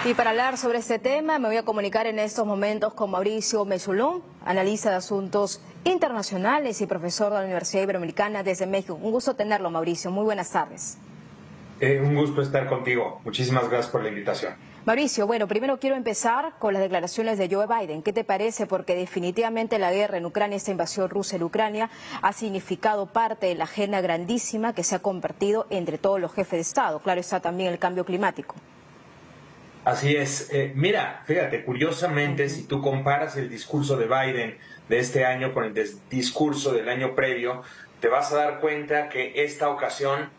Y para hablar sobre este tema me voy a comunicar en estos momentos con Mauricio Mechulón, analista de asuntos internacionales y profesor de la Universidad Iberoamericana desde México. Un gusto tenerlo, Mauricio. Muy buenas tardes. Un gusto estar contigo. Muchísimas gracias por la invitación. Mauricio, bueno, primero quiero empezar con las declaraciones de Joe Biden. ¿Qué te parece? Porque definitivamente la guerra en Ucrania, esta invasión rusa en Ucrania, ha significado parte de la agenda grandísima que se ha compartido entre todos los jefes de Estado. Claro está también el cambio climático. Así es. Mira, fíjate, curiosamente, si tú comparas el discurso de Biden de este año con el discurso del año previo, te vas a dar cuenta que esta ocasión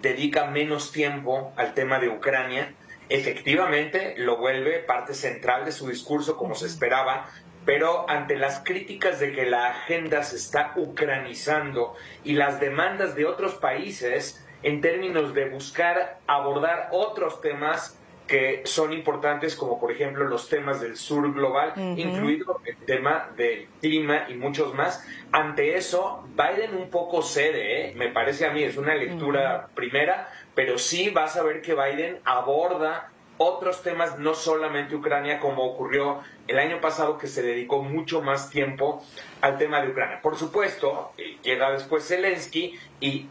dedica menos tiempo al tema de Ucrania. Efectivamente, lo vuelve parte central de su discurso como se esperaba, pero ante las críticas de que la agenda se está ucranizando y las demandas de otros países en términos de buscar abordar otros temas que son importantes, como por ejemplo los temas del sur global, incluido el tema del clima y muchos más. Ante eso, Biden un poco cede, me parece a mí, es una lectura primera, pero sí vas a ver que Biden aborda otros temas, no solamente Ucrania, como ocurrió el año pasado, que se dedicó mucho más tiempo al tema de Ucrania. Por supuesto, llega después Zelensky y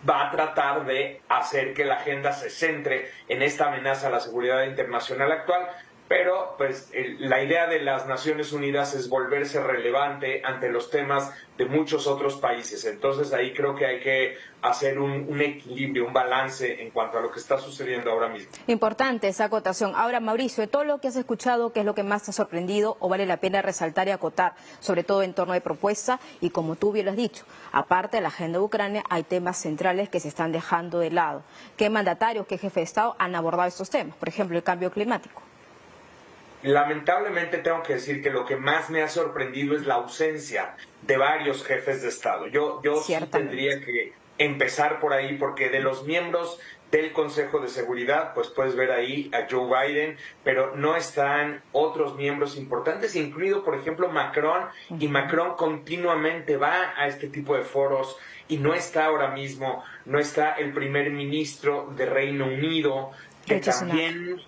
va a tratar de hacer que la agenda se centre en esta amenaza a la seguridad internacional actual, pero pues la idea de las Naciones Unidas es volverse relevante ante los temas de muchos otros países. Entonces ahí creo que hay que hacer un equilibrio, un balance en cuanto a lo que está sucediendo ahora mismo. Importante esa acotación. Ahora, Mauricio, de todo lo que has escuchado, ¿qué es lo que más te ha sorprendido o vale la pena resaltar y acotar, sobre todo en torno de propuesta? Y como tú bien lo has dicho, aparte de la agenda de Ucrania, hay temas centrales que se están dejando de lado. ¿Qué mandatarios, qué jefes de Estado han abordado estos temas? Por ejemplo, el cambio climático. Lamentablemente tengo que decir que lo que más me ha sorprendido es la ausencia de varios jefes de Estado. Yo sí tendría que empezar por ahí, porque de los miembros del Consejo de Seguridad, pues puedes ver ahí a Joe Biden, pero no están otros miembros importantes, incluido, por ejemplo, Macron, y Macron continuamente va a este tipo de foros y no está ahora mismo, no está el primer ministro de Reino Unido, que también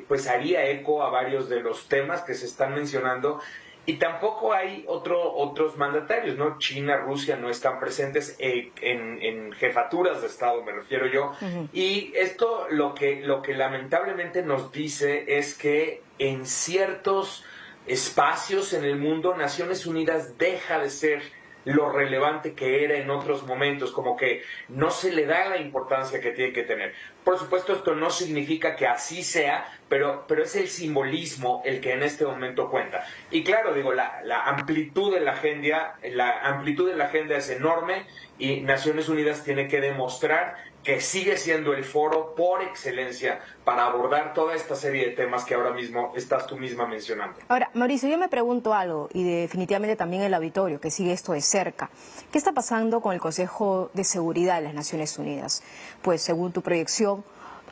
pues haría eco a varios de los temas que se están mencionando, y tampoco hay otros mandatarios, ¿no? China, Rusia no están presentes en jefaturas de Estado, me refiero yo, y esto lo que lamentablemente nos dice es que en ciertos espacios en el mundo Naciones Unidas deja de ser lo relevante que era en otros momentos, como que no se le da la importancia que tiene que tener. Por supuesto, esto no significa que así sea, pero es el simbolismo el que en este momento cuenta. Y claro, digo, la amplitud de la agenda es enorme, y Naciones Unidas tiene que demostrar que sigue siendo el foro por excelencia para abordar toda esta serie de temas que ahora mismo estás tú misma mencionando. Ahora, Mauricio, yo me pregunto algo, y definitivamente también el auditorio que sigue esto de cerca. ¿Qué está pasando con el Consejo de Seguridad de las Naciones Unidas? Pues según tu proyección,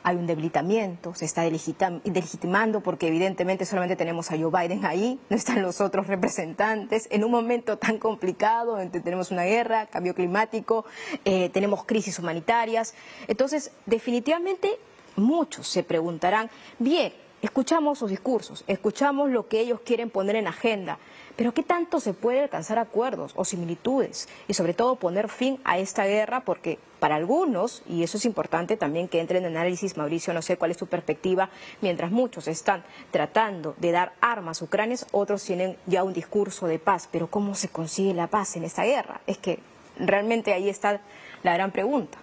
hay un debilitamiento, se está delegitimando porque evidentemente solamente tenemos a Joe Biden ahí, no están los otros representantes, en un momento tan complicado, donde tenemos una guerra, cambio climático, tenemos crisis humanitarias. Entonces, definitivamente muchos se preguntarán, bien, escuchamos sus discursos, escuchamos lo que ellos quieren poner en agenda, pero ¿qué tanto se puede alcanzar acuerdos o similitudes? Y sobre todo poner fin a esta guerra, porque para algunos, y eso es importante también que entre en análisis, Mauricio, no sé cuál es tu perspectiva, mientras muchos están tratando de dar armas a Ucrania, otros tienen ya un discurso de paz. Pero ¿cómo se consigue la paz en esta guerra? Es que realmente ahí está la gran pregunta.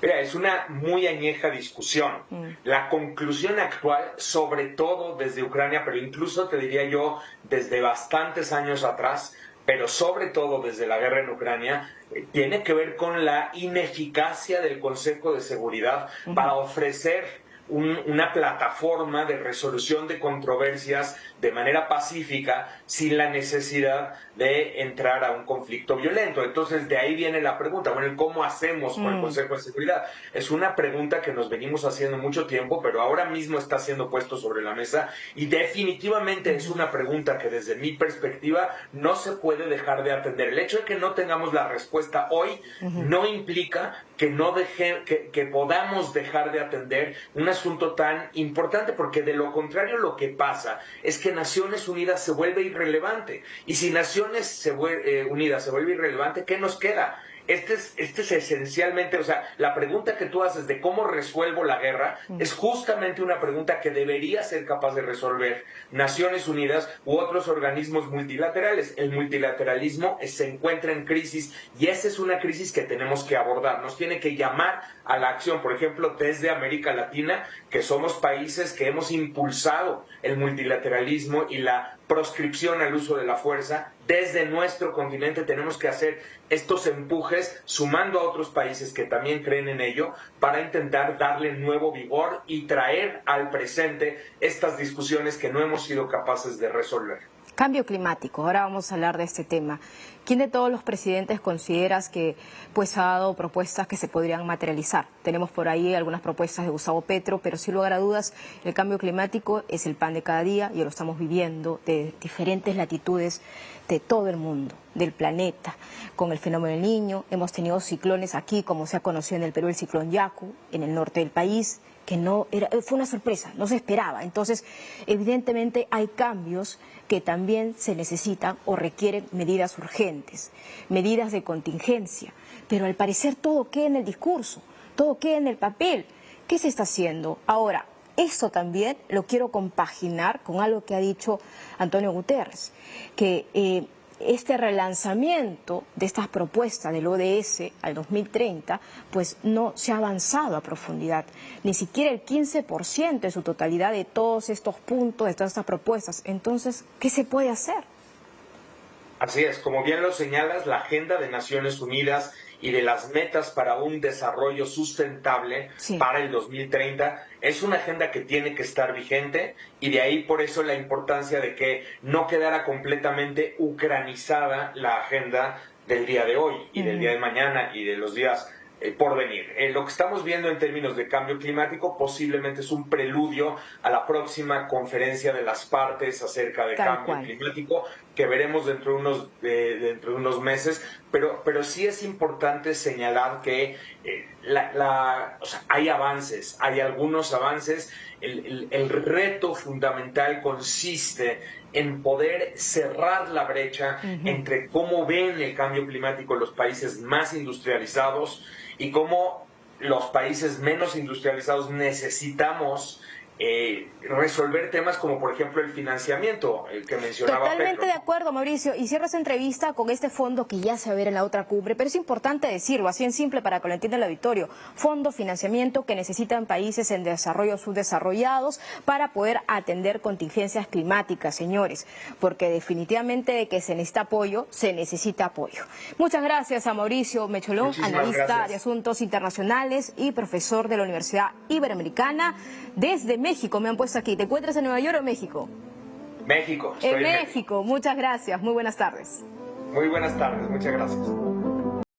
Mira, es una muy añeja discusión. La conclusión actual, sobre todo desde Ucrania, pero incluso te diría yo desde bastantes años atrás, pero sobre todo desde la guerra en Ucrania, tiene que ver con la ineficacia del Consejo de Seguridad para ofrecer una plataforma de resolución de controversias de manera pacífica, sin la necesidad de entrar a un conflicto violento. Entonces, de ahí viene la pregunta, bueno, ¿cómo hacemos con el Consejo de Seguridad? Es una pregunta que nos venimos haciendo mucho tiempo, pero ahora mismo está siendo puesto sobre la mesa, y definitivamente es una pregunta que desde mi perspectiva no se puede dejar de atender. El hecho de que no tengamos la respuesta hoy no implica que podamos dejar de atender una asunto tan importante, porque de lo contrario lo que pasa es que Naciones Unidas se vuelve irrelevante. Y si Naciones Unidas se vuelve irrelevante, ¿qué nos queda? Este es esencialmente, o sea, la pregunta que tú haces de cómo resuelvo la guerra es justamente una pregunta que debería ser capaz de resolver Naciones Unidas u otros organismos multilaterales. El multilateralismo se encuentra en crisis y esa es una crisis que tenemos que abordar. Nos tiene que llamar a la acción, por ejemplo, desde América Latina, que somos países que hemos impulsado el multilateralismo y la proscripción al uso de la fuerza. Desde nuestro continente tenemos que hacer estos empujes, sumando a otros países que también creen en ello, para intentar darle nuevo vigor y traer al presente estas discusiones que no hemos sido capaces de resolver. Cambio climático, ahora vamos a hablar de este tema. ¿Quién de todos los presidentes consideras que ha dado propuestas que se podrían materializar? Tenemos por ahí algunas propuestas de Gustavo Petro, pero sin lugar a dudas el cambio climático es el pan de cada día y lo estamos viviendo de diferentes latitudes de todo el mundo, del planeta. Con el fenómeno del Niño hemos tenido ciclones aquí, como se ha conocido en el Perú el ciclón Yaku, en el norte del país, que fue una sorpresa, no se esperaba. Entonces, evidentemente hay cambios que también se necesitan o requieren medidas urgentes, medidas de contingencia, pero al parecer todo queda en el discurso, todo queda en el papel. ¿Qué se está haciendo? Ahora, esto también lo quiero compaginar con algo que ha dicho Antonio Guterres, que este relanzamiento de estas propuestas del ODS al 2030, pues no se ha avanzado a profundidad, ni siquiera el 15% de su totalidad de todos estos puntos, de todas estas propuestas. Entonces, ¿qué se puede hacer? Así es, como bien lo señalas, la Agenda de Naciones Unidas y de las metas para un desarrollo sustentable para el 2030 es una agenda que tiene que estar vigente, y de ahí por eso la importancia de que no quedara completamente ucranizada la agenda del día de hoy y del día de mañana y de los días por venir. Lo que estamos viendo en términos de cambio climático posiblemente es un preludio a la próxima conferencia de las partes acerca de cambio climático, que veremos dentro de unos meses, pero sí es importante señalar que o sea, hay avances, hay algunos avances. El reto fundamental consiste en poder cerrar la brecha entre cómo ven el cambio climático los países más industrializados y cómo los países menos industrializados necesitamos resolver temas como, por ejemplo, el financiamiento, el que mencionaba Totalmente Petro. de acuerdo, Mauricio. Y cierro esta entrevista con este fondo que ya se va a ver en la otra cumbre, pero es importante decirlo, así en simple para que lo entienda el auditorio. Fondo, financiamiento que necesitan países en desarrollo subdesarrollados para poder atender contingencias climáticas, señores, porque definitivamente de que se necesita apoyo, se necesita apoyo. Muchas gracias a Mauricio Mecholón, analista de asuntos internacionales y profesor de la Universidad Iberoamericana desde México. Me han puesto aquí. ¿Te encuentras en Nueva York o México? México. En México. Muchas gracias. Muy buenas tardes. Muy buenas tardes. Muchas gracias.